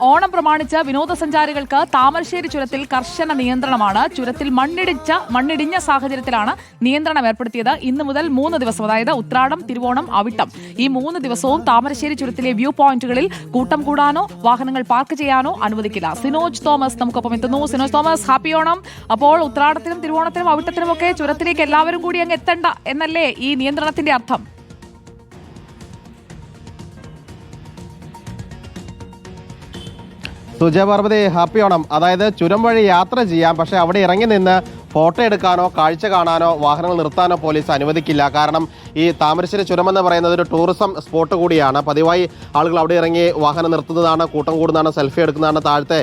ഓണം പ്രമാണിച്ച് വിനോദസഞ്ചാരികൾക്ക് താമരശ്ശേരി ചുരത്തിൽ കർശന നിയന്ത്രണമാണ്. ചുരത്തിൽ മണ്ണിടിഞ്ഞ സാഹചര്യത്തിലാണ് നിയന്ത്രണം ഏർപ്പെടുത്തിയത്. ഇന്ന് മുതൽ 3 ദിവസം, അതായത് ഉത്രാടം, തിരുവോണം, അവിട്ടം, ഈ 3 ദിവസവും താമരശ്ശേരി ചുരത്തിലെ വ്യൂ പോയിന്റുകളിൽ കൂട്ടം കൂടാനോ വാഹനങ്ങൾ പാർക്ക് ചെയ്യാനോ അനുവദിക്കില്ല. സിനോജ് തോമസ് നമുക്കൊപ്പം എത്തുന്നു. Sinoj Thomas, happy Onam. അപ്പോൾ ഉത്രാടത്തിനും തിരുവോണത്തിനും അവിട്ടത്തിനും ഒക്കെ ചുരത്തിലേക്ക് എല്ലാവരും കൂടി അങ്ങ് എത്തണ്ട എന്നല്ലേ ഈ നിയന്ത്രണത്തിന്റെ അർത്ഥം? സുജയപാർവതി, ഹാപ്പി ഓണം. അതായത് ചുരം വഴി യാത്ര ചെയ്യാം, പക്ഷേ അവിടെ ഇറങ്ങി നിന്ന് ഫോട്ടോ എടുക്കാനോ കാഴ്ച കാണാനോ വാഹനങ്ങൾ നിർത്താനോ പോലീസ് അനുവദിക്കില്ല. കാരണം ഈ താമരശ്ശേരി ചുരം എന്ന് പറയുന്നത് ഒരു ടൂറിസം സ്പോട്ട് കൂടിയാണ്. പതിവായി ആളുകൾ അവിടെ ഇറങ്ങി വാഹനം നിർത്തുന്നതാണ്, കൂട്ടം കൂടുന്നതാണ്, സെൽഫി എടുക്കുന്നതാണ്, താഴത്തെ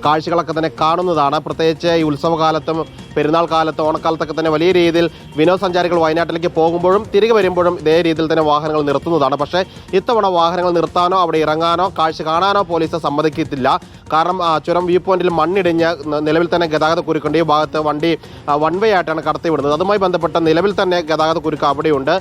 കാഴ്ചകളൊക്കെ തന്നെ കാണുന്നതാണ്. പ്രത്യേകിച്ച് ഈ ഉത്സവകാലത്തും പെരുന്നാൾ കാലത്തും ഓണക്കാലത്തൊക്കെ തന്നെ വലിയ രീതിയിൽ വിനോദസഞ്ചാരികൾ വയനാട്ടിലേക്ക് പോകുമ്പോഴും തിരികെ വരുമ്പോഴും ഇതേ രീതിയിൽ തന്നെ വാഹനങ്ങൾ നിർത്തുന്നതാണ്. പക്ഷേ ഇത്തവണ വാഹനങ്ങൾ നിർത്താനോ അവിടെ ഇറങ്ങാനോ കാഴ്ച കാണാനോ പോലീസ് സമ്മതിക്കത്തില്ല. കാരണം ചുരം വ്യൂ പോയിന്റിൽ മണ്ണിടിഞ്ഞ് നിലവിൽ തന്നെ ഗതാഗത കുരുക്കുണ്ട്. ഈ ഭാഗത്ത് വണ്ടി വൺ വേ ആയിട്ടാണ് കടത്തിവിടുന്നത്. അതുമായി ബന്ധപ്പെട്ട നിലവിൽ തന്നെ ഗതാഗത കുരുക്ക് അവിടെയുണ്ട്.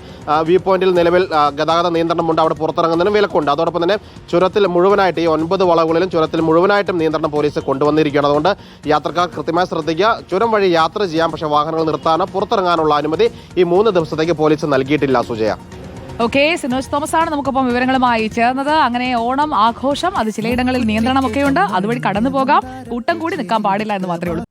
വ്യൂ പോയിന്റിൽ നിലവിൽ ഗതാഗത നിയന്ത്രണമുണ്ട്, അവിടെ പുറത്തിറങ്ങുന്നതിനും വിലക്കുണ്ട്. അതോടൊപ്പം തന്നെ ചുരത്തിൽ മുഴുവനായിട്ട് ഈ 9 വളവുകളിലും ചുരത്തിൽ മുഴുവനായിട്ടും നിയന്ത്രണം പോലീസ് കൊണ്ടുവന്നിരിക്കുകയാണ്. അതുകൊണ്ട് യാത്രക്കാർ കൃത്യമായി ശ്രദ്ധിക്കുക. ചുരം വഴി യാത്ര ചെയ്യാം, പക്ഷേ വാഹനങ്ങൾ നിർത്താനോ പുറത്തിറങ്ങാനുള്ള അനുമതി ഈ 3 ദിവസത്തേക്ക് പോലീസ് നൽകിയിട്ടില്ല. സുജയ. ഓക്കെ, സിനോജ് തോമസ് ആണ് നമുക്കൊപ്പം വിവരങ്ങളുമായി ചേർന്നത്. അങ്ങനെ ഓണം ആഘോഷം, അത് ചിലയിടങ്ങളിൽ നിയന്ത്രണമൊക്കെയുണ്ട്, അതുവഴി കടന്നു പോകാം, കൂട്ടം കൂടി നിൽക്കാൻ പാടില്ല എന്ന് മാത്രമേ ഉള്ളൂ.